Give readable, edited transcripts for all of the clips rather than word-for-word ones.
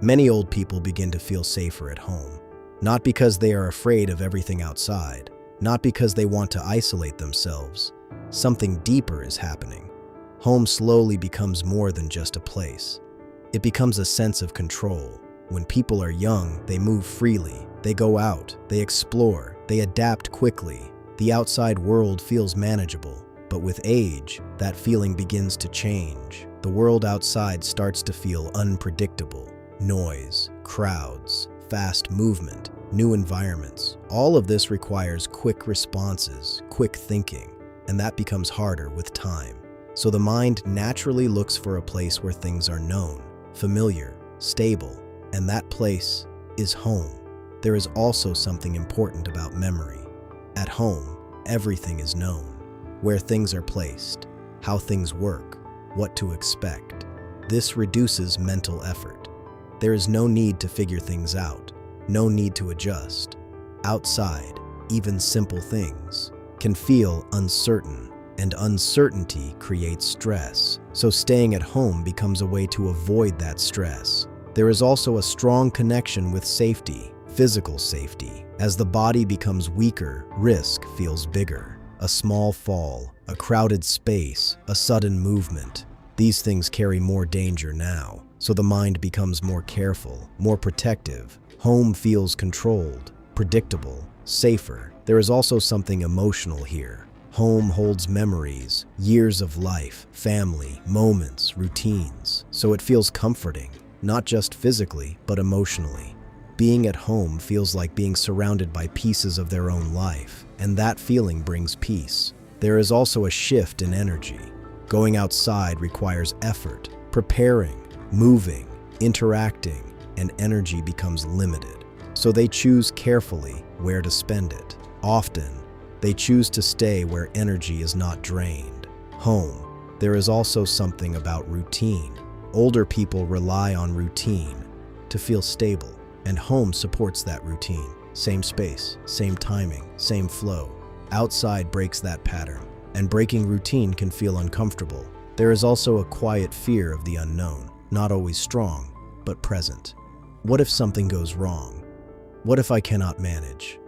Many old people begin to feel safer at home, not because they are afraid of everything outside, not because they want to isolate themselves. Something deeper is happening. Home slowly becomes more than just a place. It becomes a sense of control. When people are young, they move freely. They go out, they explore, they adapt quickly. The outside world feels manageable, but with age, that feeling begins to change. The world outside starts to feel unpredictable. Noise, crowds, fast movement, new environments. All of this requires quick responses, quick thinking, and that becomes harder with time. So the mind naturally looks for a place where things are known, familiar, stable, and that place is home. There is also something important about memory. At home, everything is known. Where things are placed, how things work, what to expect. This reduces mental effort. There is no need to figure things out, no need to adjust. Outside, even simple things can feel uncertain, and uncertainty creates stress. So staying at home becomes a way to avoid that stress. There is also a strong connection with safety, physical safety. As the body becomes weaker, risk feels bigger. A small fall, a crowded space, a sudden movement. These things carry more danger now, so the mind becomes more careful, more protective. Home feels controlled, predictable, safer. There is also something emotional here. Home holds memories, years of life, family, moments, routines. So it feels comforting, not just physically, but emotionally. Being at home feels like being surrounded by pieces of their own life, and that feeling brings peace. There is also a shift in energy. Going outside requires effort, preparing, moving, interacting, and energy becomes limited. So they choose carefully where to spend it. Often, they choose to stay where energy is not drained. Home. There is also something about routine. Older people rely on routine to feel stable, and home supports that routine. Same space, same timing, same flow. Outside breaks that pattern, and breaking routine can feel uncomfortable. There is also a quiet fear of the unknown, not always strong, but present. What if something goes wrong? What if I cannot manage?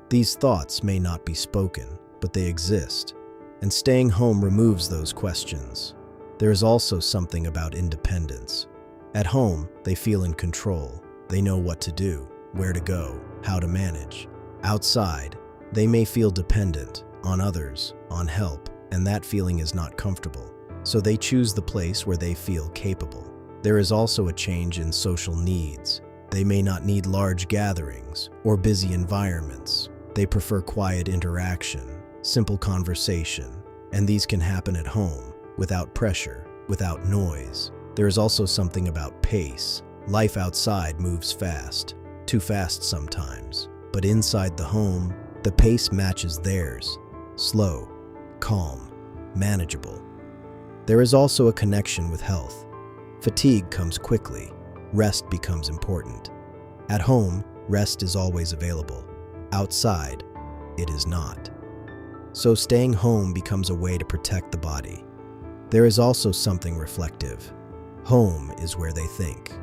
These thoughts may not be spoken, but they exist, and staying home removes those questions. There is also something about independence. At home, they feel in control. They know what to do, where to go, how to manage. Outside, they may feel dependent on others, on help, and that feeling is not comfortable. So they choose the place where they feel capable. There is also a change in social needs. They may not need large gatherings or busy environments. They prefer quiet interaction, simple conversation, and these can happen at home, without pressure, without noise. There is also something about pace. Life outside moves fast, too fast sometimes, but inside the home, the pace matches theirs, slow, calm, manageable. There is also a connection with health. Fatigue comes quickly, rest becomes important. At home, rest is always available. Outside, it is not. So staying home becomes a way to protect the body. There is also something reflective. Home is where they think,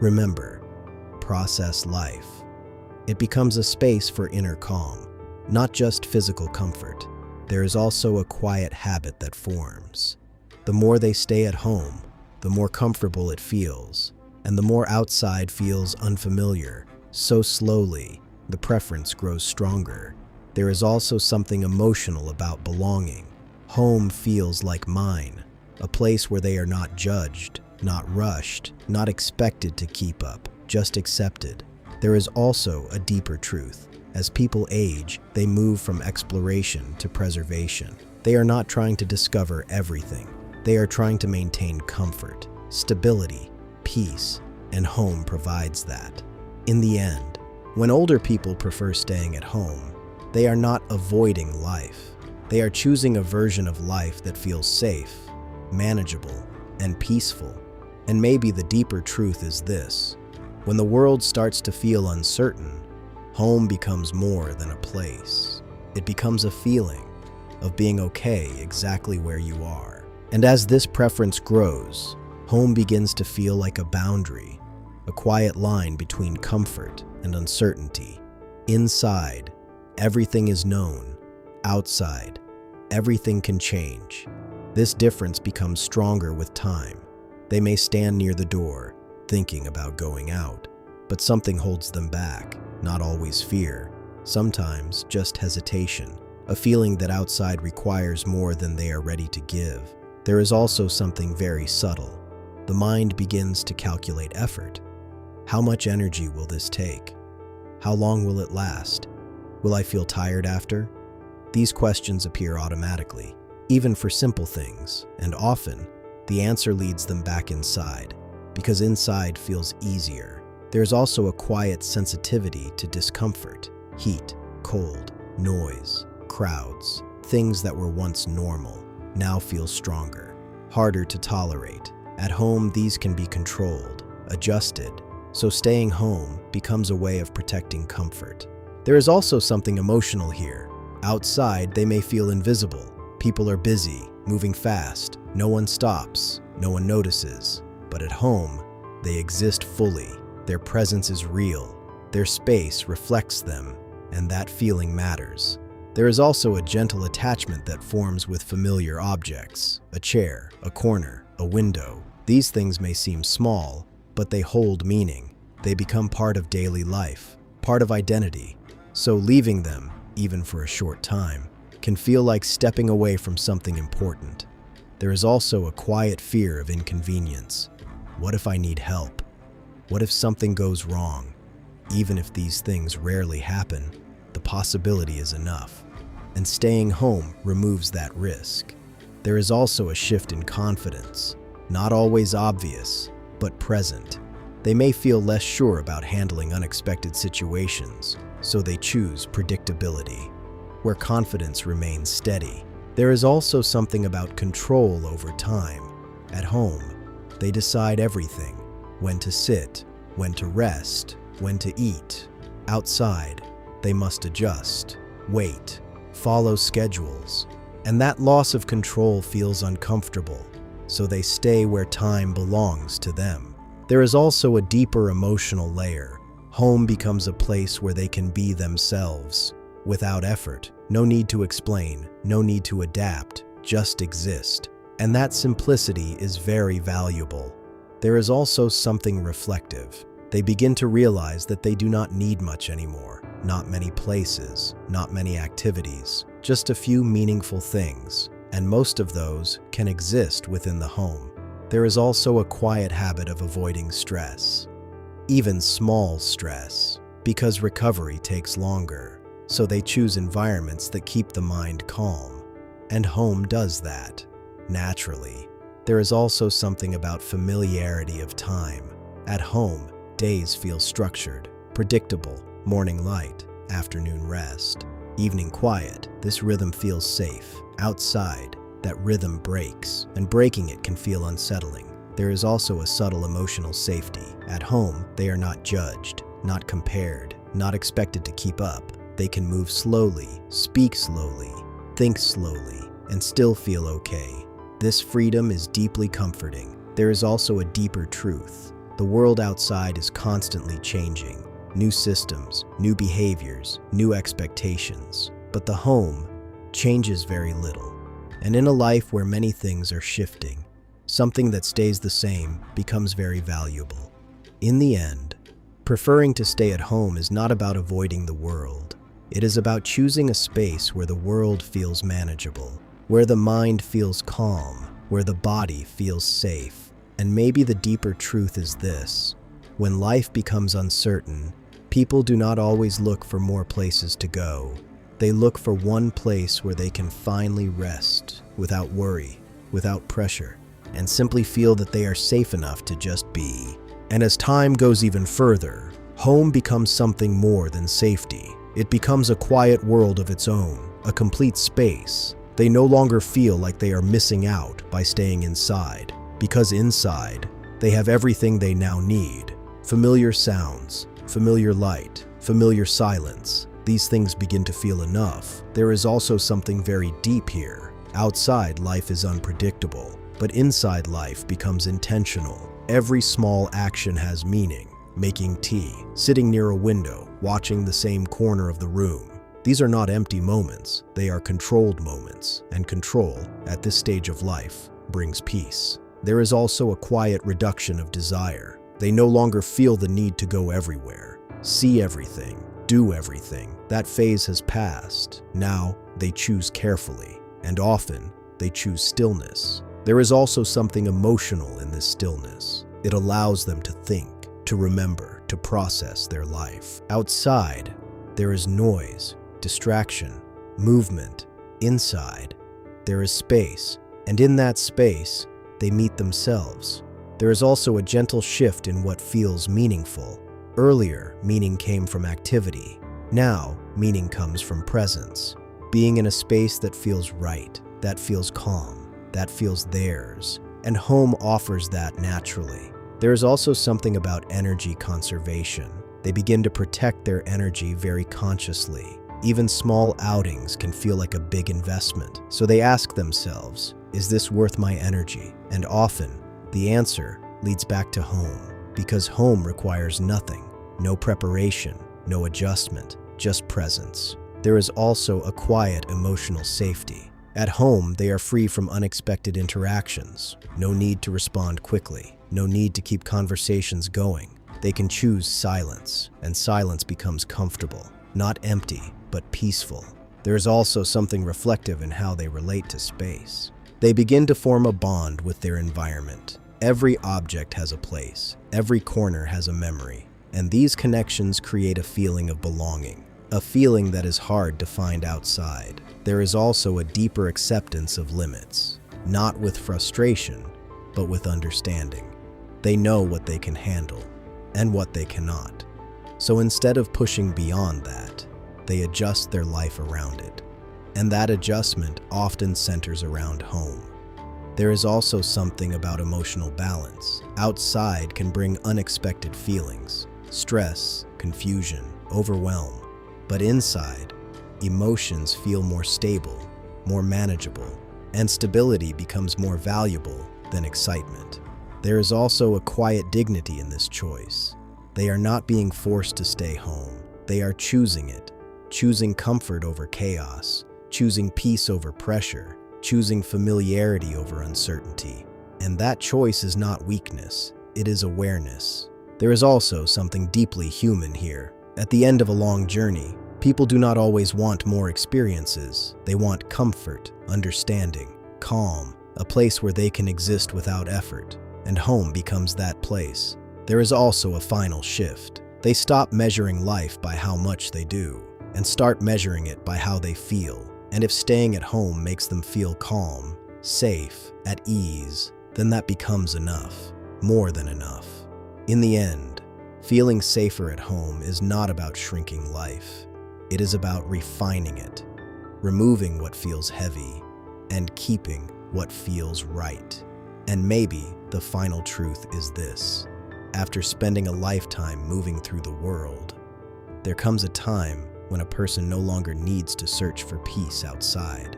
remember, process life. It becomes a space for inner calm, not just physical comfort. There is also a quiet habit that forms. The more they stay at home, the more comfortable it feels, and the more outside feels unfamiliar. So slowly, the preference grows stronger. There is also something emotional about belonging. Home feels like mine, a place where they are not judged, not rushed, not expected to keep up, just accepted. There is also a deeper truth. As people age, they move from exploration to preservation. They are not trying to discover everything. They are trying to maintain comfort, stability, peace, and home provides that. In the end, when older people prefer staying at home, they are not avoiding life. They are choosing a version of life that feels safe, manageable, and peaceful. And maybe the deeper truth is this: when the world starts to feel uncertain, home becomes more than a place. It becomes a feeling of being okay exactly where you are. And as this preference grows, home begins to feel like a boundary, a quiet line between comfort and uncertainty. Inside, everything is known. Outside, everything can change. This difference becomes stronger with time. They may stand near the door, thinking about going out, but something holds them back, not always fear, sometimes just hesitation, a feeling that outside requires more than they are ready to give. There is also something very subtle. The mind begins to calculate effort. How much energy will this take? How long will it last? Will I feel tired after? These questions appear automatically, even for simple things, and often, the answer leads them back inside, because inside feels easier. There's also a quiet sensitivity to discomfort, heat, cold, noise, crowds. Things that were once normal now feel stronger, harder to tolerate. At home, these can be controlled, adjusted, so staying home becomes a way of protecting comfort. There is also something emotional here. Outside, they may feel invisible. People are busy, moving fast. No one stops, no one notices. But at home, they exist fully. Their presence is real. Their space reflects them, and that feeling matters. There is also a gentle attachment that forms with familiar objects, a chair, a corner, a window. These things may seem small, but they hold meaning. They become part of daily life, part of identity. So leaving them, even for a short time, can feel like stepping away from something important. There is also a quiet fear of inconvenience. What if I need help? What if something goes wrong? Even if these things rarely happen, the possibility is enough. And staying home removes that risk. There is also a shift in confidence, not always obvious, but present. They may feel less sure about handling unexpected situations, so they choose predictability, where confidence remains steady. There is also something about control over time. At home, they decide everything: when to sit, when to rest, when to eat. Outside, they must adjust, wait, follow schedules. And that loss of control feels uncomfortable, so they stay where time belongs to them. There is also a deeper emotional layer. Home becomes a place where they can be themselves, without effort. No need to explain, no need to adapt, just exist. And that simplicity is very valuable. There is also something reflective. They begin to realize that they do not need much anymore. Not many places, not many activities, just a few meaningful things. And most of those can exist within the home. There is also a quiet habit of avoiding stress, even small stress, because recovery takes longer. So they choose environments that keep the mind calm. And home does that, naturally. There is also something about familiarity of time. At home, days feel structured, predictable. Morning light, afternoon rest, evening quiet. This rhythm feels safe. Outside, that rhythm breaks, and breaking it can feel unsettling. There is also a subtle emotional safety. At home, they are not judged, not compared, not expected to keep up. They can move slowly, speak slowly, think slowly, and still feel okay. This freedom is deeply comforting. There is also a deeper truth. The world outside is constantly changing. New systems, new behaviors, new expectations. But the home changes very little. And in a life where many things are shifting, something that stays the same becomes very valuable. In the end, preferring to stay at home is not about avoiding the world. It is about choosing a space where the world feels manageable, where the mind feels calm, where the body feels safe. And maybe the deeper truth is this: when life becomes uncertain, people do not always look for more places to go. They look for one place where they can finally rest, without worry, without pressure, and simply feel that they are safe enough to just be. And as time goes even further, home becomes something more than safety. It becomes a quiet world of its own, a complete space. They no longer feel like they are missing out by staying inside, because inside, they have everything they now need. Familiar sounds, familiar light, familiar silence. These things begin to feel enough. There is also something very deep here. Outside, life is unpredictable, but inside life becomes intentional. Every small action has meaning. making tea, sitting near a window, watching the same corner of the room. These are not empty moments, they are controlled moments, and control, at this stage of life, brings peace. There is also a quiet reduction of desire. They no longer feel the need to go everywhere, see everything, do everything. That phase has passed. Now, they choose carefully, and often, they choose stillness. There is also something emotional in this stillness. It allows them to think, to remember, to process their life. Outside, there is noise, distraction, movement. Inside, there is space, and in that space, they meet themselves. There is also a gentle shift in what feels meaningful. Earlier, meaning came from activity. Now, meaning comes from presence. Being in a space that feels right, that feels calm, that feels theirs. And home offers that naturally. There is also something about energy conservation. They begin to protect their energy very consciously. Even small outings can feel like a big investment. So they ask themselves, is this worth my energy? And often, the answer leads back to home, because home requires nothing, no preparation, no adjustment, just presence. There is also a quiet emotional safety. At home, they are free from unexpected interactions. No need to respond quickly, no need to keep conversations going. They can choose silence, and silence becomes comfortable, not empty, but peaceful. There is also something reflective in how they relate to space. They begin to form a bond with their environment. Every object has a place, every corner has a memory, and these connections create a feeling of belonging, a feeling that is hard to find outside. There is also a deeper acceptance of limits, not with frustration, but with understanding. They know what they can handle and what they cannot. So instead of pushing beyond that, they adjust their life around it. And that adjustment often centers around home. There is also something about emotional balance. Outside can bring unexpected feelings, stress, confusion, overwhelm. But inside, emotions feel more stable, more manageable, and stability becomes more valuable than excitement. There is also a quiet dignity in this choice. They are not being forced to stay home. They are choosing it, choosing comfort over chaos, choosing peace over pressure, choosing familiarity over uncertainty. And that choice is not weakness, it is awareness. There is also something deeply human here. At the end of a long journey, people do not always want more experiences. They want comfort, understanding, calm, a place where they can exist without effort. And home becomes that place. There is also a final shift. They stop measuring life by how much they do, and start measuring it by how they feel. And if staying at home makes them feel calm, safe, at ease, then that becomes enough, more than enough. In the end, feeling safer at home is not about shrinking life. It is about refining it, removing what feels heavy, and keeping what feels right. And maybe the final truth is this. After spending a lifetime moving through the world, there comes a time when a person no longer needs to search for peace outside,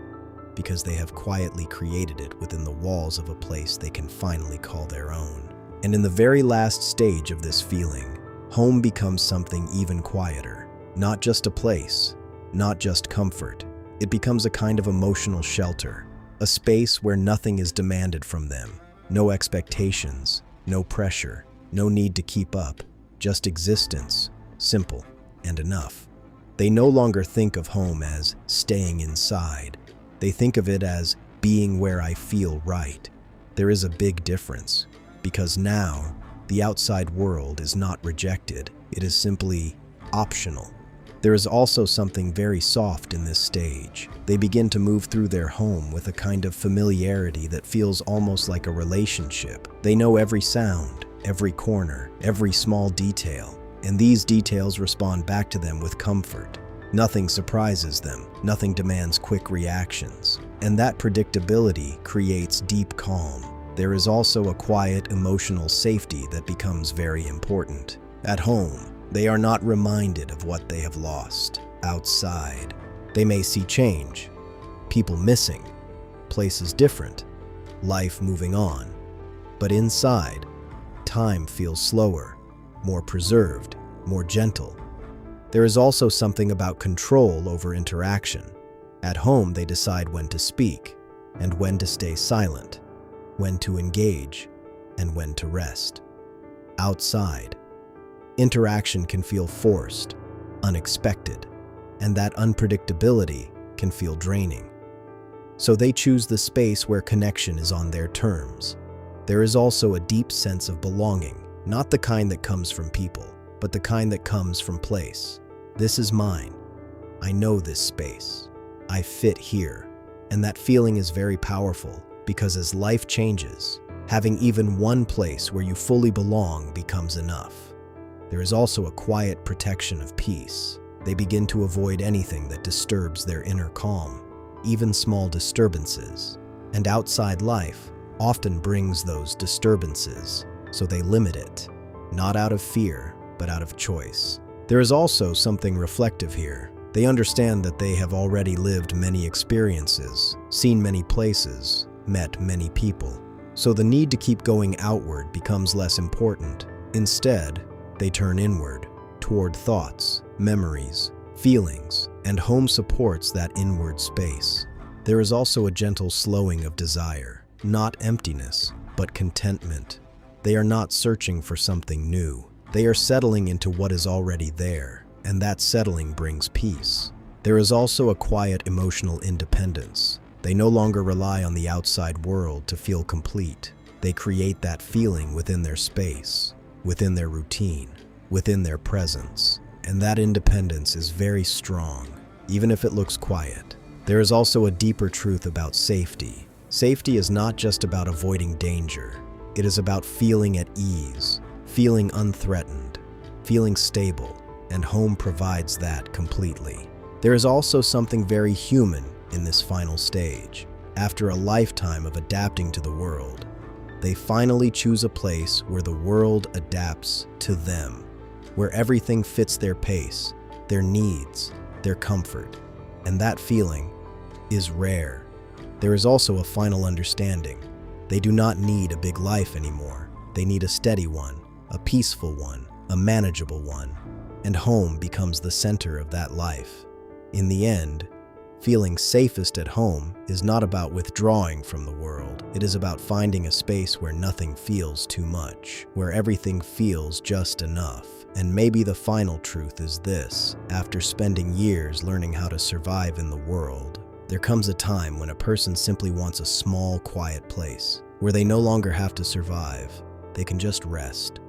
because they have quietly created it within the walls of a place they can finally call their own. And in the very last stage of this feeling, home becomes something even quieter. Not just a place, not just comfort. It becomes a kind of emotional shelter, a space where nothing is demanded from them. No expectations, no pressure, no need to keep up, just existence, simple and enough. They no longer think of home as staying inside. They think of it as being where I feel right. There is a big difference, because now the outside world is not rejected. It is simply optional. There is also something very soft in this stage. They begin to move through their home with a kind of familiarity that feels almost like a relationship. They know every sound, every corner, every small detail, and these details respond back to them with comfort. Nothing surprises them, nothing demands quick reactions, and that predictability creates deep calm. There is also a quiet emotional safety that becomes very important. At home, they are not reminded of what they have lost. Outside, they may see change, people missing, places different, life moving on. But inside, time feels slower, more preserved, more gentle. There is also something about control over interaction. At home, they decide when to speak and when to stay silent, when to engage and when to rest. Outside, interaction can feel forced, unexpected, and that unpredictability can feel draining. So they choose the space where connection is on their terms. There is also a deep sense of belonging, not the kind that comes from people, but the kind that comes from place. This is mine. I know this space. I fit here. And that feeling is very powerful because as life changes, having even one place where you fully belong becomes enough. There is also a quiet protection of peace. They begin to avoid anything that disturbs their inner calm, even small disturbances. And outside life often brings those disturbances, so they limit it, not out of fear, but out of choice. There is also something reflective here. They understand that they have already lived many experiences, seen many places, met many people. So the need to keep going outward becomes less important. Instead, they turn inward, toward thoughts, memories, feelings, and home supports that inward space. There is also a gentle slowing of desire, not emptiness, but contentment. They are not searching for something new. They are settling into what is already there, and that settling brings peace. There is also a quiet emotional independence. They no longer rely on the outside world to feel complete. They create that feeling within their space, within their routine, within their presence. And that independence is very strong, even if it looks quiet. There is also a deeper truth about safety. Safety is not just about avoiding danger. It is about feeling at ease, feeling unthreatened, feeling stable, and home provides that completely. There is also something very human in this final stage. After a lifetime of adapting to the world, they finally choose a place where the world adapts to them, where everything fits their pace, their needs, their comfort. And that feeling is rare. There is also a final understanding. They do not need a big life anymore. They need a steady one, a peaceful one, a manageable one. And home becomes the center of that life. In the end, feeling safest at home is not about withdrawing from the world. It is about finding a space where nothing feels too much, where everything feels just enough. And maybe the final truth is this: after spending years learning how to survive in the world, there comes a time when a person simply wants a small, quiet place, where they no longer have to survive. They can just rest.